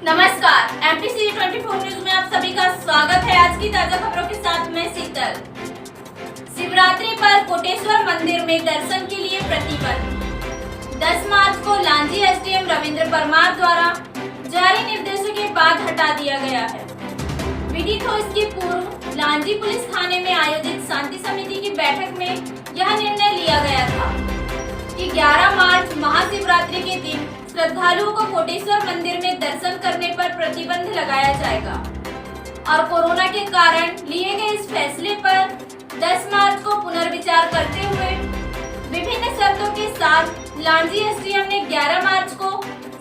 नमस्कार, MPC 24 news में आप सभी का स्वागत है। आज की ताजा खबरों के साथ मैं शीतल। शिवरात्रि पर कोटेश्वर मंदिर में दर्शन के लिए प्रतिबंध। 10 मार्च को लांजी एसडीएम रविंद्र परमार द्वारा जारी निर्देशों के बाद हटा दिया गया है। विदित हो इसके पूर्व लांजी पुलिस थाने में आयोजित शांति समिति की बैठक में यह निर्णय लिया गया था कि 11 मार्च महाशिवरात्रि के दिन श्रद्धालुओं को कोटेश्वर मंदिर में दर्शन करने पर प्रतिबंध लगाया जाएगा और कोरोना के कारण लिए गए इस फैसले पर 10 मार्च को पुनर्विचार करते हुए विभिन्न शर्तों के साथ लांजी एसडीएम ने 11 मार्च को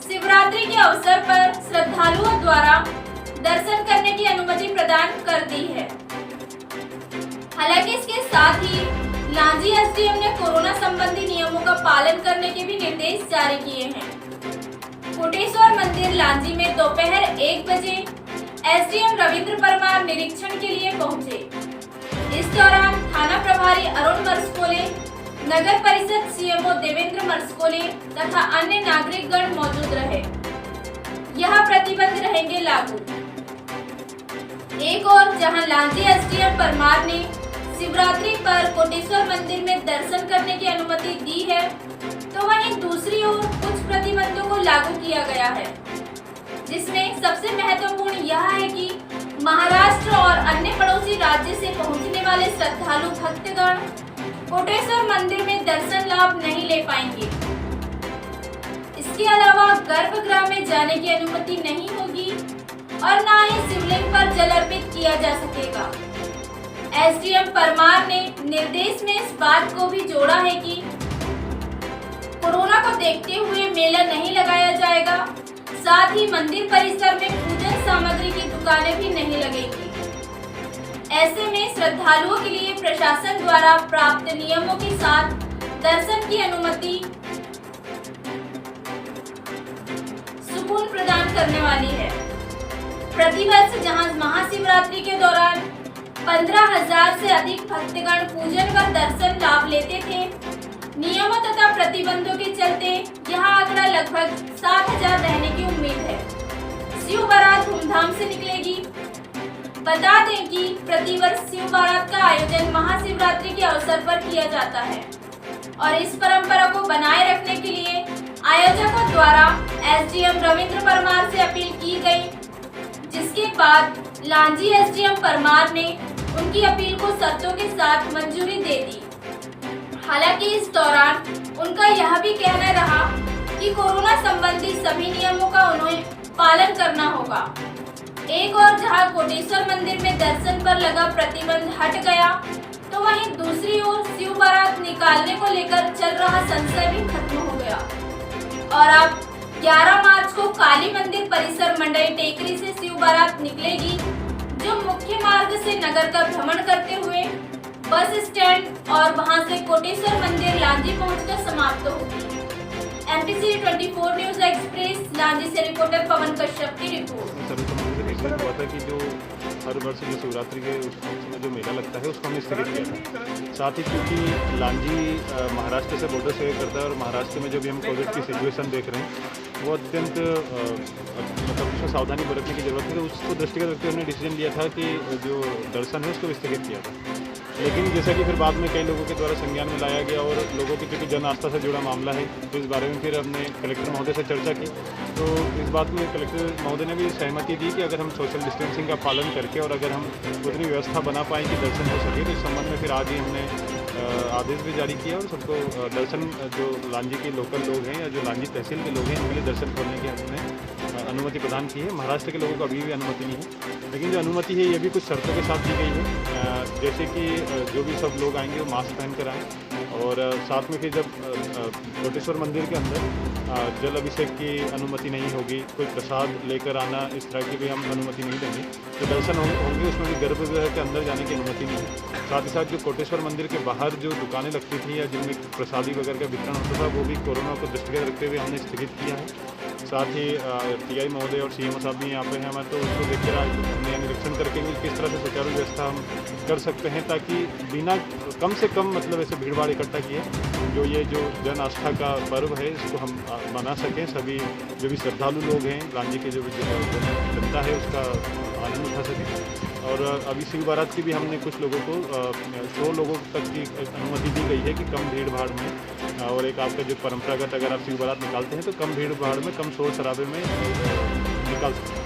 शिवरात्रि के अवसर पर श्रद्धालुओं द्वारा दर्शन करने की अनुमति प्रदान कर दी है। हालांकि इसके साथ ही लांजी एसडीएम ने कोरोना संबंधी नियमों का पालन करने के भी निर्देश जारी किए हैं। कोटेश्वर मंदिर लांजी में दोपहर 1 बजे एसडीएम रविंद्र परमार निरीक्षण के लिए पहुंचे। इस दौरान थाना प्रभारी अरुण मरसकोले, नगर परिषद सीएमओ देवेंद्र मरसकोले तथा अन्य नागरिकगण मौजूद रहे। यह प्रतिबंध रहेंगे लागू। एक और जहां लांजी एसडीएम परमार ने शिवरात्रि पर कोटेश्वर मंदिर में दर्शन करने की अनुमति दी है, तो वहीं दूसरी ओर कुछ प्रतिबंधों को लागू किया गया है, जिसमें सबसे महत्वपूर्ण यह है कि महाराष्ट्र और अन्य पड़ोसी राज्य से पहुंचने वाले श्रद्धालु भक्तगण कोटेश्वर मंदिर में दर्शन लाभ नहीं ले पाएंगे। इसके अलावा गर्भगृह में जाने की अनुमति नहीं होगी और न ही शिवलिंग पर जल अर्पित किया जा सकेगा। एसडीएम परमार ने निर्देश में इस बात को भी जोड़ा है कि कोरोना को देखते हुए मेला नहीं लगाया जाएगा, साथ ही मंदिर परिसर में पूजन सामग्री की दुकानें भी नहीं लगेंगी। ऐसे में श्रद्धालुओं के लिए प्रशासन द्वारा प्राप्त नियमों के साथ दर्शन की अनुमति सुकून प्रदान करने वाली है। प्रतिवर्ष जहां महाशिवरात्रि के दौरान 15,000 से अधिक भक्तगण पूजन व दर्शन लाभ लेते थे, नियमों तथा प्रतिबंधों के चलते यह आंकड़ा लगभग 7,000 रहने की उम्मीद है। शिव बारात धूमधाम से निकलेगी। बता दें कि प्रतिवर्ष शिव बारात का आयोजन महाशिवरात्रि के अवसर पर किया जाता है और इस परंपरा को बनाए रखने के लिए आयोजकों द्वारा एसडीएम रविंद्र परमार से अपील की गई, जिसके बाद लांजी एसडीएम परमार ने उनकी अपील को शर्तों के साथ मंजूरी दे दी। हालांकि इस दौरान उनका यह भी कहना रहा कि कोरोना संबंधी सभी नियमों का उन्हें पालन करना होगा। एक और जहां कोटेश्वर मंदिर में दर्शन पर लगा प्रतिबंध हट गया, तो वहीं दूसरी ओर शिव बारात निकालने को लेकर चल रहा संशय भी खत्म हो गया और अब 11 मार्च को काली मंदिर परिसर मंडई टेकरी से शिव बारात निकलेगी, जो मुख्य मार्ग से नगर का भ्रमण करते हुए बस स्टैंड और वहां से कोटेश्वर मंदिर लांजी पहुंचकर समाप्त होगी। एमपीसी 24 न्यूज एक्सप्रेस लांजी से रिपोर्टर पवन कश्यप की रिपोर्ट। हुआ था कि जो हर वर्ष जो शिवरात्रि के उस समय जो मेला लगता है उसको हमने स्थगित किया था। साथ ही क्योंकि लांजी महाराष्ट्र से बॉर्डर शेयर करता है और महाराष्ट्र में जो भी हम कोविड की सिचुएशन देख रहे हैं वो अत्यंत मतलब उसमें सावधानी बरतने की जरूरत है, तो उसको दृष्टिगत रखते हुए हमने डिसीजन लिया था कि जो दर्शन है उसको स्थगित किया था। लेकिन जैसा कि फिर बाद में कई लोगों के द्वारा संज्ञान में लाया गया और लोगों की क्योंकि जन आस्था से जुड़ा मामला है, तो इस बारे में फिर हमने कलेक्टर महोदय से चर्चा की। तो इस बात में कलेक्टर महोदय ने भी सहमति दी कि अगर हम सोशल डिस्टेंसिंग का पालन करके और अगर हम उतनी व्यवस्था बना पाएँ कि दर्शन हो सके, तो इस संबंध में फिर आज ही हमने आदेश भी जारी किया और सबको दर्शन जो लांजी के लोकल लोग हैं या जो लांजी तहसील के लोग हैं उनके लिए दर्शन खोलने की हमने अनुमति प्रदान की है। महाराष्ट्र के लोगों को अभी भी अनुमति नहीं है, लेकिन जो अनुमति है ये भी कुछ शर्तों के साथ दी गई है, जैसे कि जो भी सब लोग आएंगे वो मास्क पहन कर आएँ और साथ में फिर जब कोटेश्वर मंदिर के अंदर जल अभिषेक की अनुमति नहीं होगी, कोई प्रसाद लेकर आना इस तरह की भी हम अनुमति नहीं देंगे। जो दर्शन होंगे उसमें भी गर्भगृह के अंदर जाने की अनुमति नहीं है। साथ ही साथ जो कोटेश्वर मंदिर के बाहर जो दुकानें लगती थी या जिनमें प्रसादी वगैरह का वितरण होता था वो भी कोरोना को दृष्टिगत रखते हुए हमने स्थगित किया है। साथ ही टीआई महोदय और सीएमओ साहब भी यहाँ पे हैं हमारे, तो उसको देख कर हमने निरीक्षण करके किस तरह से सुचारू व्यवस्था हम कर सकते हैं ताकि बिना कम से कम मतलब ऐसे भीड़ भाड़ इकट्ठा किए जो जन आस्था का पर्व है इसको हम मना सकें। सभी जो भी श्रद्धालु लोग हैं, लांजी के जो भी जनता है उसका आनंद उठा सकें। और अभी शिव बारात की भी हमने कुछ लोगों को 100 लोगों तक की अनुमति दी गई है कि कम भीड़ भाड़ में, और एक आपका जो परंपरागत अगर आप शिव बारात निकालते हैं तो कम भीड़ भाड़ में, कम शोर शराबे में निकाल सकते हैं।